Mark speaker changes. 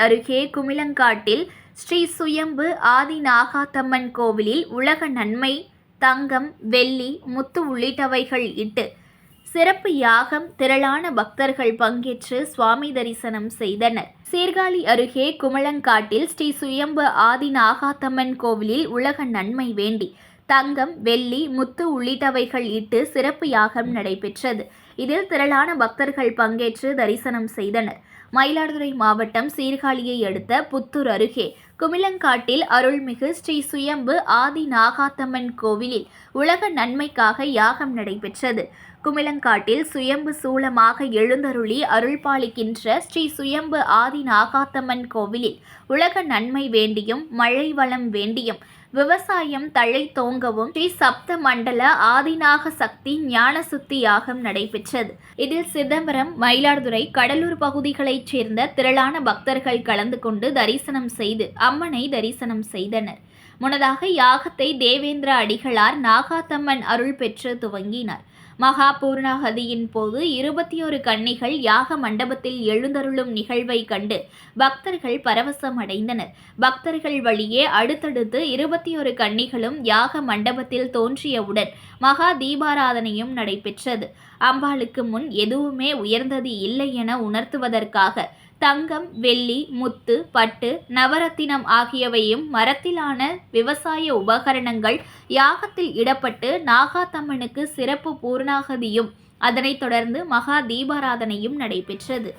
Speaker 1: அருகே குமிளங்காட்டில் ஸ்ரீ சுயம்பு ஆதி நாகாத்தம்மன் கோவிலில் உலக நன்மை தங்கம், வெள்ளி, முத்து உள்ளிட்டவைகள் இட்டு சிறப்பு யாகம் திரளான பக்தர்கள் பங்கேற்று சுவாமி தரிசனம் செய்தனர். சீர்காழி அருகே குமிளங்காட்டில் ஸ்ரீ சுயம்பு ஆதி நாகாத்தம்மன் கோவிலில் உலக நன்மை வேண்டி தங்கம், வெள்ளி, முத்து உள்ளிட்டவைகள் இட்டு சிறப்பு யாகம் நடைபெற்றது. இதில் திரளான பக்தர்கள் பங்கேற்று தரிசனம் செய்தனர். மயிலாடுதுறை மாவட்டம் சீர்காழியை அடுத்த புத்தூர் அருகே குமிளங்காட்டில் அருள்மிகு ஸ்ரீ சுயம்பு ஆதி நாகாத்தம்மன் கோவிலில் உலக நன்மைக்காக யாகம் நடைபெற்றது. குமிளங்காட்டில் சுயம்பு சூலமாக எழுந்தருளி அருள்பாலிக்கின்ற ஸ்ரீ சுயம்பு ஆதி நாகாத்தம்மன் கோவிலில் உலக நன்மை வேண்டியும் மழை வளம் வேண்டியும் விவசாயம் தழை தோங்கவும் ஸ்ரீ சப்த மண்டல ஆதிநாக சக்தி ஞான சுத்தி யாகம் நடைபெற்றது. இதில் சிதம்பரம், மயிலாடுதுறை, கடலூர் பகுதிகளைச் சேர்ந்த திரளான பக்தர்கள் கலந்து கொண்டு தரிசனம் செய்து அம்மனை தரிசனம் செய்தனர். முன்னதாக யாகத்தை தேவேந்திர அடிகளார் நாகாத்தம்மன் அருள் பெற்று துவங்கினார். மகா பூர்ணாகதியின் போது 21 கன்னிகள் யாக மண்டபத்தில் எழுந்தருளும் நிகழ்வை கண்டு பக்தர்கள் பரவசம் அடைந்தனர். பக்தர்கள் வழியே அடுத்தடுத்து 21 கன்னிகளும் யாக மண்டபத்தில் தோன்றியவுடன் மகா தீபாராதனையும் நடைபெற்றது. அம்பாளுக்கு முன் எதுவுமே உயர்ந்தது இல்லை என உணர்த்துவதற்காக தங்கம், வெள்ளி, முத்து, பட்டு, நவரத்தினம் ஆகியவையும் மரத்திலான விவசாய உபகரணங்கள் யாகத்தில் இடப்பட்டு நாகாத்தம்மனுக்கு சிறப்பு பூர்ணாகதியும் அதனைத் தொடர்ந்து மகா தீபாராதனையும் நடைபெற்றது.